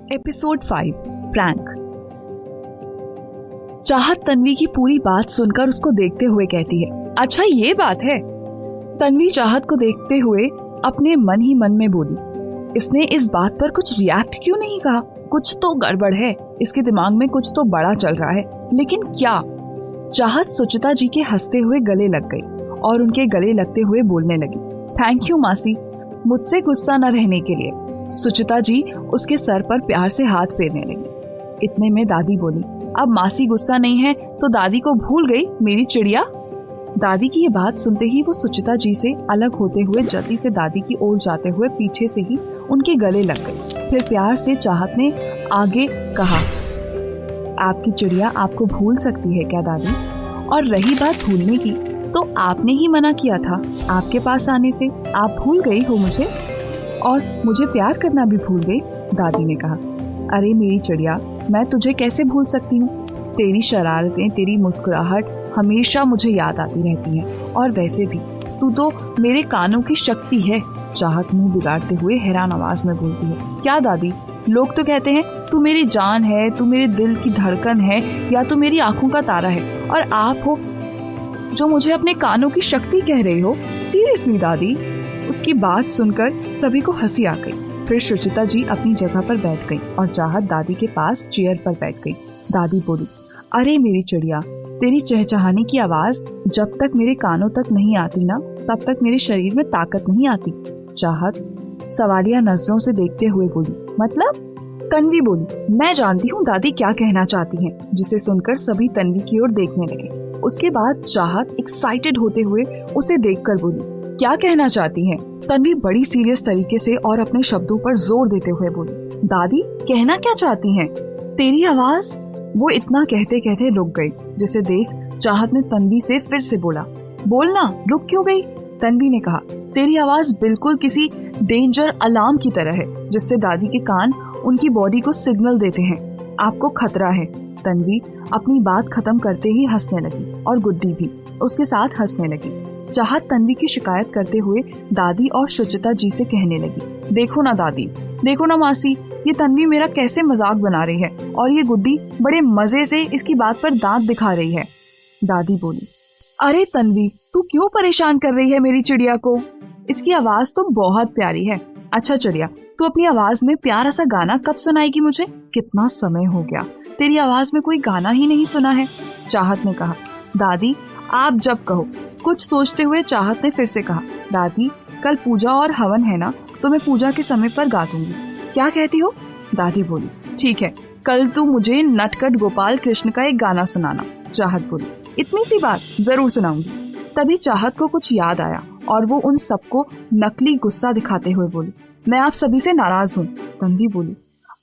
Episode 5 prank. चाहत तन्वी की पूरी बात सुनकर उसको देखते हुए कहती है, अच्छा ये बात है। तन्वी चाहत को देखते हुए अपने मन ही मन में बोली, इसने इस बात पर कुछ रिएक्ट क्यों नहीं कहा? कुछ तो गड़बड़ है, इसके दिमाग में कुछ तो बड़ा चल रहा है, लेकिन क्या? चाहत सुचिता जी के हंसते हुए गले लग गई और उनके गले लगते हुए बोलने लगी, थैंक यू मासी, मुझसे गुस्सा न रहने के लिए। सुचिता जी उसके सर पर प्यार से हाथ फेरने लगी। इतने में दादी बोली, अब मासी गुस्सा नहीं है तो दादी को भूल गई मेरी चिड़िया। दादी की ये बात सुनते ही वो सुचिता जी से अलग होते हुए जल्दी से दादी की ओर जाते हुए पीछे से ही उनके गले लग गई। फिर प्यार से चाहत ने आगे कहा, आपकी चिड़िया आपको भूल सकती है क्या दादी? और रही बात भूलने की, तो आपने ही मना किया था आपके पास आने से, आप भूल गई हो मुझे और मुझे प्यार करना भी भूल गई। दादी ने कहा, अरे मेरी चिड़िया, मैं तुझे कैसे भूल सकती हूँ? तेरी शरारतें, तेरी मुस्कुराहट हमेशा मुझे याद आती रहती हैं, और वैसे भी तू तो मेरे कानों की शक्ति है। चाहत मुंह बिगाड़ते हुए हैरान आवाज में बोलती है, क्या दादी? लोग तो कहते हैं तू मेरी जान है, तू मेरे दिल की धड़कन है, या तू मेरी आंखों का तारा है, और आप हो जो मुझे अपने कानों की शक्ति कह रहे हो? सीरियसली दादी? उसकी बात सुनकर सभी को हंसी आ गई। फिर सुचिता जी अपनी जगह पर बैठ गई और चाहत दादी के पास चेयर पर बैठ गई। दादी बोली, अरे मेरी चिड़िया, तेरी चहचहाने की आवाज जब तक मेरे कानों तक नहीं आती ना, तब तक मेरे शरीर में ताकत नहीं आती। चाहत सवालिया नजरों से देखते हुए बोली, मतलब? तन्वी बोली, मैं जानती हूँ दादी क्या कहना चाहती हैं, जिसे सुनकर सभी तन्वी की ओर देखने लगे। उसके बाद चाहत एक्साइटेड होते हुए उसे देखकर बोली, क्या कहना चाहती हैं? तन्वी बड़ी सीरियस तरीके से और अपने शब्दों पर जोर देते हुए बोली, दादी कहना क्या चाहती हैं? तेरी आवाज। वो इतना कहते कहते रुक गई, जिसे देख चाहत ने तन्वी से फिर से बोला, बोलना, रुक क्यों गई? तन्वी ने कहा, तेरी आवाज बिल्कुल किसी डेंजर अलार्म की तरह है, जिससे दादी के कान उनकी बॉडी को सिग्नल देते हैं, आपको खतरा है। तन्वी अपनी बात खत्म करते ही हंसने लगी और गुड्डी भी उसके साथ हंसने लगी। चाहत तन्वी की शिकायत करते हुए दादी और सुचिता जी से कहने लगी, देखो ना दादी, देखो ना मासी, ये तन्वी मेरा कैसे मजाक बना रही है, और ये गुड्डी बड़े मजे से इसकी बात पर दांत दिखा रही है। दादी बोली, अरे तन्वी, तू क्यों परेशान कर रही है मेरी चिड़िया को? इसकी आवाज तो बहुत प्यारी है। अच्छा चिड़िया, तू अपनी आवाज में प्यारा सा गाना कब सुनाएगी मुझे? कितना समय हो गया, तेरी आवाज में कोई गाना ही नहीं सुना है। चाहत ने कहा, दादी आप जब कहो। कुछ सोचते हुए चाहत ने फिर से कहा, दादी कल पूजा और हवन है ना, तो मैं पूजा के समय पर गा दूंगी। क्या कहती हो? दादी बोली, ठीक है, कल तू मुझे नटखट गोपाल कृष्ण का एक गाना सुनाना। चाहत बोली, इतनी सी बात, जरूर सुनाऊंगी। तभी चाहत को कुछ याद आया और वो उन सबको नकली गुस्सा दिखाते हुए बोली, मैं आप सभी से नाराज हूँ। तन्वी बोली,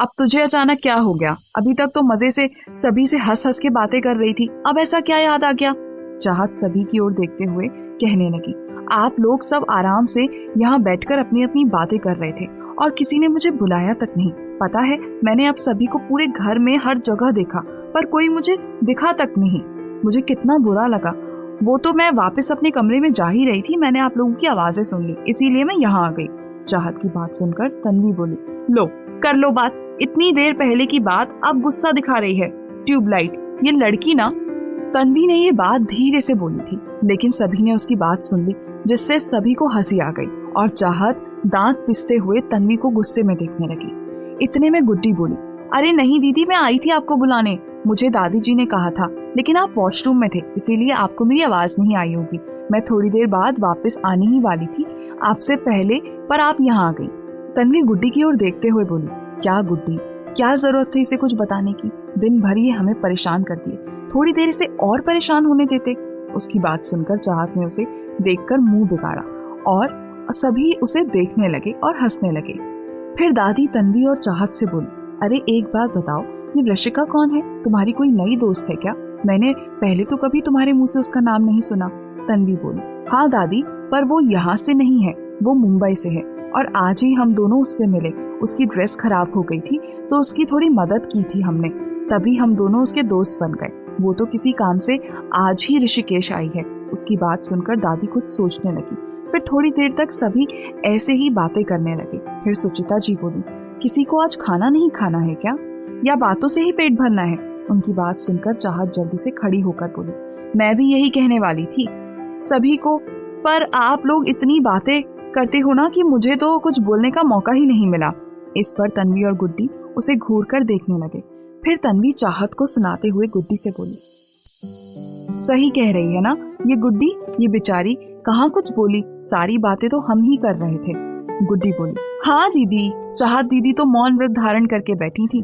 अब तुझे अचानक क्या हो गया? अभी तक तो मजे से सभी से हंस हंस के बातें कर रही थी, अब ऐसा क्या याद आ गया? चाहत सभी की ओर देखते हुए कहने लगी, आप लोग सब आराम से यहाँ बैठकर अपनी अपनी बातें कर रहे थे और किसी ने मुझे बुलाया तक नहीं। पता है, मैंने आप सभी को पूरे घर में हर जगह देखा, पर कोई मुझे दिखा तक नहीं। मुझे कितना बुरा लगा। वो तो मैं वापस अपने कमरे में जा ही रही थी, मैंने आप लोगों की आवाजें सुन ली, इसीलिए मैं यहाँ आ गई। चाहत की बात सुनकर तन्वी बोली, लो कर लो बात, इतनी देर पहले की बात अब गुस्सा दिखा रही है। ट्यूबलाइट, ये लड़की ना। तन्वी ने ये बात धीरे से बोली थी, लेकिन सभी ने उसकी बात सुन ली, जिससे सभी को हंसी आ गई और चाहत दांत पिसते हुए तन्वी को गुस्से में देखने लगी। इतने में गुड्डी बोली, अरे नहीं दीदी, मैं आई थी आपको बुलाने, मुझे दादी जी ने कहा था, लेकिन आप वॉशरूम में थे, इसीलिए आपको मेरी आवाज नहीं आई होगी। मैं थोड़ी देर बाद वापस आने ही वाली थी आपसे पहले, पर आप यहाँ आ गई। तन्वी गुड्डी की ओर देखते हुए बोली, क्या गुड्डी, क्या जरूरत थी इसे कुछ बताने की? दिन भर ये हमें परेशान करती है, थोड़ी देर इसे और परेशान होने देते। उसकी बात सुनकर चाहत ने उसे देखकर मुंह बिगाड़ा और सभी उसे देखने लगे और हंसने लगे। फिर दादी तन्वी और चाहत से बोली, अरे एक बात बताओ, ये वृषिका कौन है? तुम्हारी कोई नई दोस्त है क्या? मैंने पहले तो कभी तुम्हारे मुंह से उसका नाम नहीं सुना। तन्वी बोली, हाँ दादी, पर वो यहाँ से नहीं है, वो मुंबई से है, और आज ही हम दोनों उससे मिले। उसकी ड्रेस खराब हो गई थी तो उसकी थोड़ी मदद की थी हमने, तभी हम दोनों उसके दोस्त बन गए। वो तो किसी काम से आज ही ऋषिकेश आई है। उसकी बात सुनकर दादी कुछ सोचने लगी। फिर थोड़ी देर तक सभी ऐसे ही बातें करने लगे। फिर सुचिता जी बोली, किसी को आज खाना नहीं खाना है क्या, या बातों से ही पेट भरना है? उनकी बात सुनकर चाहत जल्दी से खड़ी होकर बोली, मैं भी यही कहने वाली थी सभी को, पर आप लोग इतनी बातें करते हो ना कि मुझे तो कुछ बोलने का मौका ही नहीं मिला। इस पर तन्वी और गुड्डी उसे घूर कर देखने लगे। फिर तन्वी चाहत को सुनाते हुए गुड्डी से बोली, सही कह रही है ना ये गुड्डी, ये बेचारी कहाँ कुछ बोली, सारी बातें तो हम ही कर रहे थे। गुड्डी बोली, हाँ दीदी, चाहत दीदी तो मौन व्रत धारण करके बैठी थी,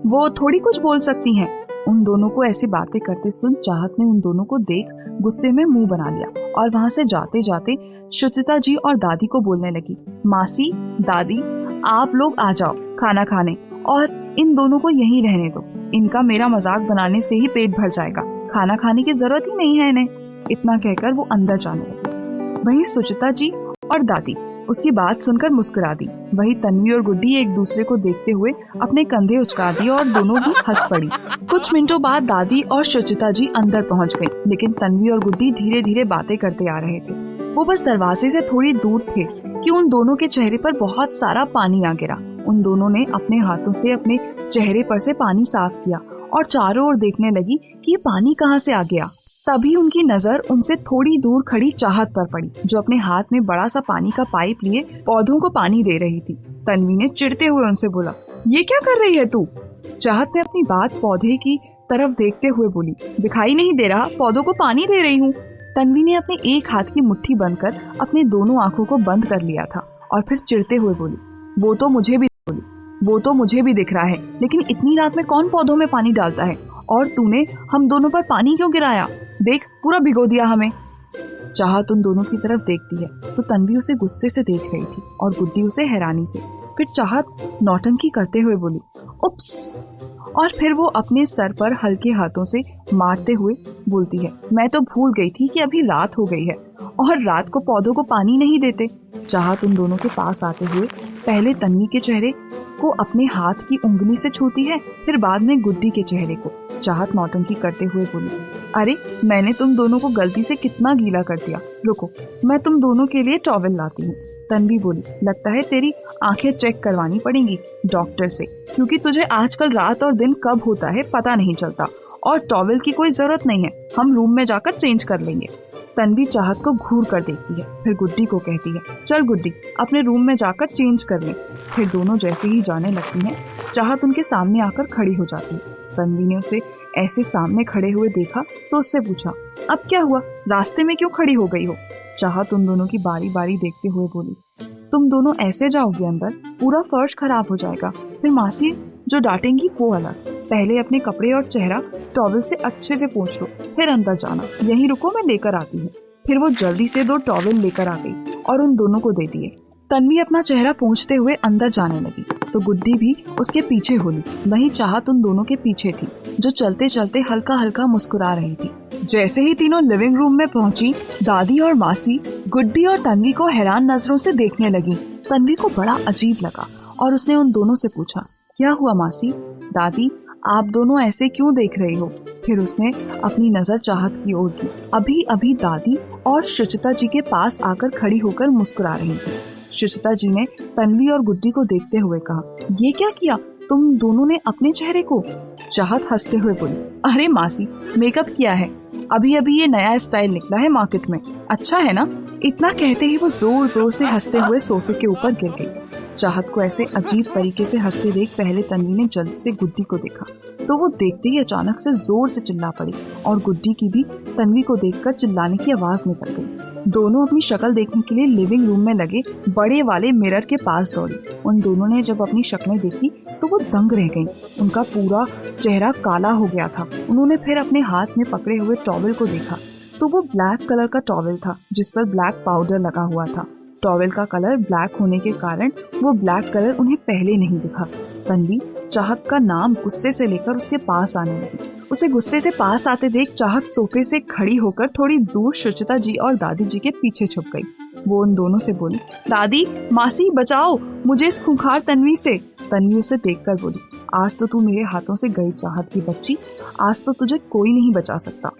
वो थोड़ी कुछ बोल सकती हैं। उन दोनों को ऐसी बातें करते सुन चाहत ने उन दोनों को देख गुस्से में मुंह बना लिया और वहाँ से जाते जाते सुचिता जी और दादी को बोलने लगी, मासी, दादी, आप लोग आ जाओ खाना खाने और इन दोनों को यहीं रहने दो, इनका मेरा मजाक बनाने से ही पेट भर जाएगा, खाना खाने की जरूरत ही नहीं है इन्हें। इतना कहकर वो अंदर जाने लगी। वहीं सुचिता जी और दादी उसकी बात सुनकर मुस्कुरा दी। वहीं तन्वी और गुड्डी एक दूसरे को देखते हुए अपने कंधे उचका दिए और दोनों भी हंस पड़ी। कुछ मिनटों बाद दादी और सुचिता जी अंदर पहुंच गई, लेकिन तन्वी और गुड्डी धीरे धीरे बातें करते आ रहे थे। वो बस दरवाजे से थोड़ी दूर थे कि उन दोनों के चेहरे पर बहुत सारा पानी आ गिरा। उन दोनों ने अपने हाथों से अपने चेहरे पर से पानी साफ किया और चारों ओर देखने लगी कि ये पानी कहाँ से आ गया। तभी उनकी नजर उनसे थोड़ी दूर खड़ी चाहत पर पड़ी, जो अपने हाथ में बड़ा सा पानी का पाइप लिए पौधों को पानी दे रही थी। तन्वी ने चिढ़ते हुए उनसे बोला, ये क्या कर रही है तू? चाहत ने अपनी बात पौधे की तरफ देखते हुए बोली, दिखाई नहीं दे रहा, पौधों को पानी दे रही हूँ। तन्वी ने अपने एक हाथ की मुट्ठी बंद कर अपने दोनों आंखों को बंद कर लिया था और फिर चिढ़ते हुए बोली, वो तो मुझे भी दिख रहा है, लेकिन इतनी रात में कौन पौधों में पानी डालता है? और तूने हम दोनों पर पानी क्यों गिराया? देख, पूरा भिगो दिया हमें। चाहत उन दोनों की तरफ देखती है तो तन्वी उसे गुस्से से देख रही थी और गुड्डी उसे हैरानी से। फिर चाहत नौटंकी करते हुए बोली, उप्स, और फिर वो अपने सर पर हल्के हाथों से मारते हुए बोलती है, मैं तो भूल गई थी कि अभी रात हो गई है और रात को पौधों को पानी नहीं देते। चाहत उन दोनों के पास आते हुए पहले तन्वी के चेहरे को अपने हाथ की उंगली से छूती है, फिर बाद में गुड्डी के चेहरे को। चाहत नौटंकी करते हुए बोली, अरे मैंने तुम दोनों को गलती से कितना गीला कर दिया, रुको मैं तुम दोनों के लिए टॉवेल लाती हूँ। तन्वी बोली, लगता है तेरी आंखें चेक करवानी पड़ेंगी डॉक्टर से, क्योंकि तुझे आजकल रात और दिन कब होता है पता नहीं चलता, और टॉवेल की कोई जरूरत नहीं है, हम रूम में जाकर चेंज कर लेंगे। तन्वी चाहत को घूर कर देखती है, फिर गुड्डी को कहती है, चल गुड्डी, अपने रूम में जाकर चेंज कर ले। फिर दोनों जैसे ही जाने लगती हैं, चाहत उनके सामने आकर खड़ी हो जाती है। तन्वी ने उसे ऐसे सामने खड़े हुए देखा तो उससे पूछा, अब क्या हुआ, रास्ते में क्यों खड़ी हो गई हो? चाहत उन दोनों की बारी बारी देखते हुए बोली, तुम दोनों ऐसे जाओगे अंदर, पूरा फर्श खराब हो जाएगा, फिर मासी जो डांटेंगी वो अलग। पहले अपने कपड़े और चेहरा टॉवेल से अच्छे से पोंछ लो, फिर अंदर जाना, यहीं रुको, मैं लेकर आती हूँ। फिर वो जल्दी से 2 टॉवेल लेकर आ गई और उन दोनों को दे दिए। तन्वी अपना चेहरा पोंछते हुए अंदर जाने लगी तो गुड्डी भी उसके पीछे हो ली। वहीं चाहत उन दोनों के पीछे थी, जो चलते चलते हल्का हल्का मुस्कुरा रही थी। जैसे ही तीनों लिविंग रूम में पहुंची, दादी और मासी गुड्डी और तन्वी को हैरान नजरों से देखने लगी। तन्वी को बड़ा अजीब लगा और उसने उन दोनों से पूछा, क्या हुआ मासी, दादी, आप दोनों ऐसे क्यों देख रही हो? फिर उसने अपनी नजर चाहत की ओर की। अभी अभी दादी और सुचिता जी के पास आकर खड़ी होकर मुस्कुरा रही थी। सुचिता जी ने तन्वी और गुड्डी को देखते हुए कहा, ये क्या किया तुम दोनों ने अपने चेहरे को? चाहत हंसते हुए बोली, अरे मासी, मेकअप किया है, अभी अभी ये नया स्टाइल निकला है मार्केट में, अच्छा है ना? इतना कहते ही वो जोर जोर से हंसते हुए सोफे के ऊपर गिर गई। चाहत को ऐसे अजीब तरीके से हंसते देख पहले तन्वी ने जल्दी से गुड्डी को देखा तो वो देखते ही अचानक से जोर से चिल्ला पड़ी और गुड्डी की भी तन्वी को देखकर चिल्लाने की आवाज निकल गई। दोनों अपनी शक्ल देखने के लिए लिविंग रूम में लगे बड़े वाले मिरर के पास दौड़ी। उन दोनों ने जब अपनी शक्लें देखी तो वो दंग रह गईं। उनका पूरा चेहरा काला हो गया था। उन्होंने फिर अपने हाथ में पकड़े हुए टॉवेल को देखा तो वो ब्लैक कलर का टॉवेल था जिस पर ब्लैक पाउडर लगा हुआ था। टॉवेल का कलर ब्लैक होने के कारण वो ब्लैक कलर उन्हें पहले नहीं दिखा। तन्वी चाहत का नाम गुस्से से लेकर उसके पास आने लगी। उसे गुस्से से पास आते देख चाहत सोफे से खड़ी होकर थोड़ी दूर सुचिता जी और दादी जी के पीछे छुप गई। वो उन दोनों से बोली, दादी, मासी, बचाओ मुझे इस खूंखार तन्वी से। तन्वी उसे देखकर बोली, आज तो तू मेरे हाथों से गई चाहत की बच्ची, आज तो तुझे कोई नहीं बचा सकता।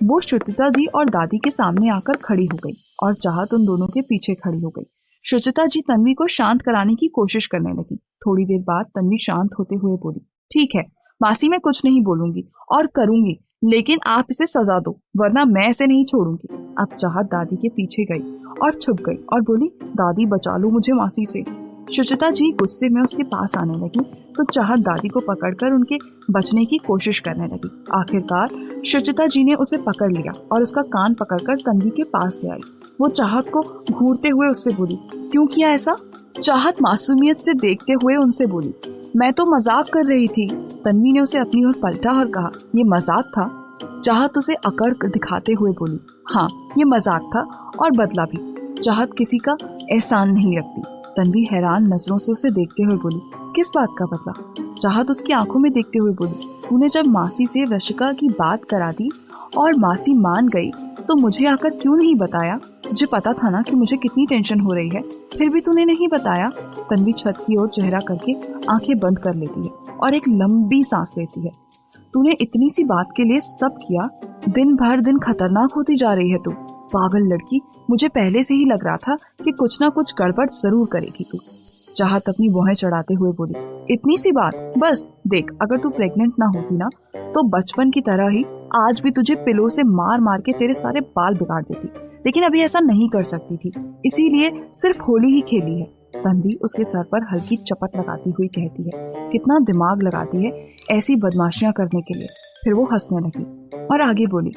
वो सुचिता जी और दादी के सामने आकर खड़ी हो गई और चाहत उन दोनों के पीछे खड़ी हो गई। सुचिता जी तन्वी को शांत कराने की कोशिश करने लगी। थोड़ी देर बाद तन्वी शांत होते हुए बोली, ठीक है मासी, मैं कुछ नहीं बोलूंगी और करूंगी, लेकिन आप इसे सजा दो वरना मैं इसे नहीं छोड़ूंगी। अब चाहत दादी के पीछे गई और छुप गई और बोली, दादी बचा लो मुझे मासी से। सुचिता जी गुस्से में उसके पास आने लगी तो चाहत दादी को पकड़कर उनके बचने की कोशिश करने लगी। आखिरकार सुचिता जी ने उसे पकड़ लिया और उसका कान पकड़कर तन्वी के पास ले आई। वो चाहत को घूरते हुए उससे बोली, क्यों किया ऐसा? चाहत मासूमियत से देखते हुए उनसे बोली, मैं तो मजाक कर रही थी। तन्वी ने उसे अपनी ओर पलटा और कहा, ये मजाक था? चाहत उसे अकड़ दिखाते हुए बोली, हाँ ये मजाक था और बदला भी। चाहत किसी का एहसान नहीं रखती। तन्वी हैरान नजरों से उसे देखते हुए बोली, किस बात का बदला? चाहत उसकी आंखों में देखते हुए बोली, तूने जब मासी से वृषिका की बात करा दी और मासी मान गई तो मुझे आकर क्यों नहीं बताया? तुझे पता था ना कि मुझे कितनी टेंशन हो रही है, फिर भी तूने नहीं बताया। तन्वी छत की ओर चेहरा करके आंखें बंद कर लेती है और एक लंबी सांस लेती है। तूने इतनी सी बात के लिए सब किया? दिन भर दिन खतरनाक होती जा रही है तू, पागल लड़की। मुझे पहले से ही लग रहा था कि कुछ ना कुछ गड़बड़ जरूर करेगी तू। चाहत अपनी भौहें चढ़ाते हुए बोली, इतनी सी बात? बस देख, अगर तू प्रेग्नेंट ना होती ना तो बचपन की तरह ही आज भी तुझे पिलो से मार मार के तेरे सारे बाल बिगाड़ देती, लेकिन अभी ऐसा नहीं कर सकती थी, इसीलिए सिर्फ होली ही खेली है। तन्वी उसके सर पर हल्की चपट लगाती हुई कहती है, कितना दिमाग लगाती है ऐसी बदमाशियां करने के लिए। फिर वो हंसने लगी और आगे बोली,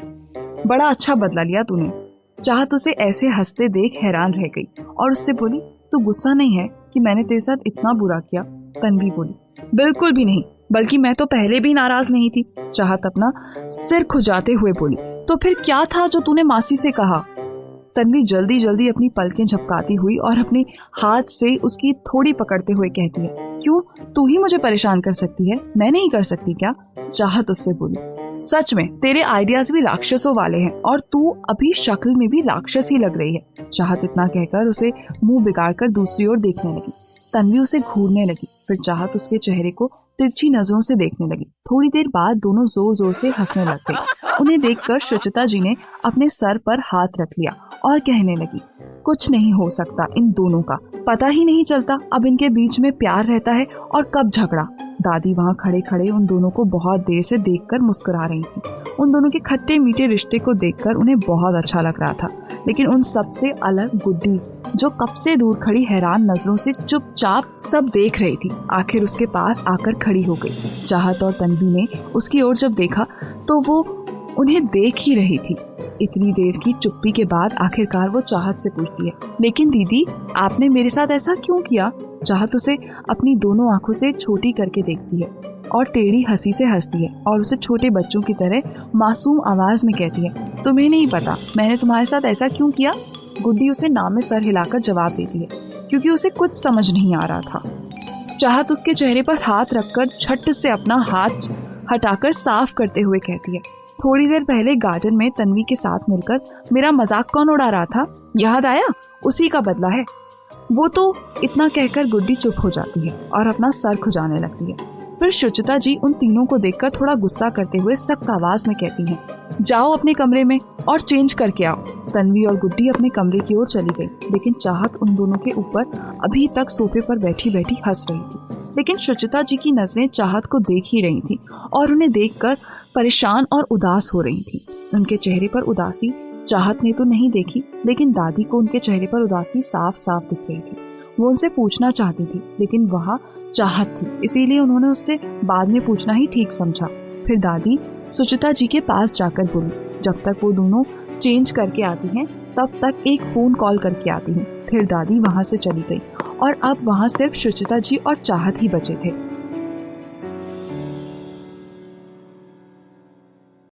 बड़ा अच्छा बदला लिया तूने। चाहत उसे ऐसे हंसते देख हैरान रह गई और उससे बोली, तू गुस्सा नहीं है कि मैंने तेरे साथ इतना बुरा किया? तन्वी बोली, बिल्कुल भी नहीं, बल्कि मैं तो पहले भी नाराज नहीं थी। चाहत अपना सिर खुजाते हुए बोली, तो फिर क्या था जो तूने मासी से कहा? तन्वी जल्दी जल्दी अपनी पलकें झपकाती हुई और अपने हाथ से उसकी थोड़ी पकड़ते हुए कहती है, क्यों, तू ही मुझे परेशान कर सकती है, मैं नहीं कर सकती क्या? चाहत उससे बोली, सच में तेरे आइडियाज भी राक्षसों वाले हैं और तू अभी शक्ल में भी राक्षस ही लग रही है। चाहत इतना कहकर उसे मुंह बिगाड़कर दूसरी ओर देखने लगी। तन्वी उसे घूरने लगी। फिर चाहत उसके चेहरे को तिरछी नजरों से देखने लगी। थोड़ी देर बाद दोनों जोर जोर से हंसने लग गई। उन्हें देखकर सुचिता जी ने अपने सर पर हाथ रख लिया और कहने लगी, कुछ नहीं हो सकता इन दोनों का, पता ही नहीं चलता अब इनके बीच में प्यार रहता है और कब झगड़ा। दादी वहाँ खड़े खड़े उन दोनों को बहुत देर से देखकर मुस्कुरा रही थी। उन दोनों के खट्टे मीठे रिश्ते को देखकर उन्हें बहुत अच्छा लग रहा था, लेकिन उन सब से अलग गुड्डी, जो कब से दूर खड़ी हैरान नजरों से चुपचाप सब देख रही थी, आखिर उसके पास आकर खड़ी हो गई। चाहत और तन्वी ने उसकी ओर जब देखा तो वो उन्हें देख ही रही थी। इतनी देर की चुप्पी के बाद आखिरकार वो चाहत से पूछती है, लेकिन दीदी आपने मेरे साथ ऐसा क्यों किया? चाहत उसे अपनी दोनों आंखों से छोटी करके देखती है और टेढ़ी हंसी से हंसती है और उसे छोटे बच्चों की तरह मासूम आवाज में कहती है, तुम्हें नहीं पता मैंने तुम्हारे साथ ऐसा क्यों किया? गुड्डी उसे नाम में सर हिलाकर जवाब देती है, क्योंकि उसे कुछ समझ नहीं आ रहा था। चाहत उसके चेहरे पर हाथ रखकर झट से अपना हाथ हटाकर साफ करते हुए कहती है, थोड़ी देर पहले गार्डन में तन्वी के साथ मिलकर मेरा मजाक कौन उड़ा रहा था, याद आया? उसी का बदला है वो तो। इतना कहकर गुड्डी चुप हो जाती है और अपना सर खुजाने लगती है। फिर सुचिता जी उन तीनों को देखकर थोड़ा गुस्सा करते हुए सख्त आवाज में कहती हैं, जाओ अपने कमरे में और चेंज करके आओ। तन्वी और गुड्डी अपने कमरे की ओर चली गई, लेकिन चाहत उन दोनों के ऊपर अभी तक सोफे पर बैठी बैठी हंस रही थी। लेकिन सुचिता जी की नजरें चाहत को देख ही रही थी और उन्हें देखकर परेशान और उदास हो रही थी। उनके चेहरे पर उदासी चाहत ने तो नहीं देखी, लेकिन दादी को उनके चेहरे पर उदासी साफ साफ दिख रही थी। वो उनसे पूछना चाहती थी, लेकिन वहाँ चाहत थी, इसीलिए उन्होंने उससे बाद में पूछना ही ठीक समझा। फिर दादी सुचिता जी के पास जाकर बोली, जब तक वो दोनों चेंज करके आती हैं तब तक एक फोन कॉल करके आती हूँ। फिर दादी वहाँ से चली गई और अब वहाँ सिर्फ सुचिता जी और चाहत ही बचे थे।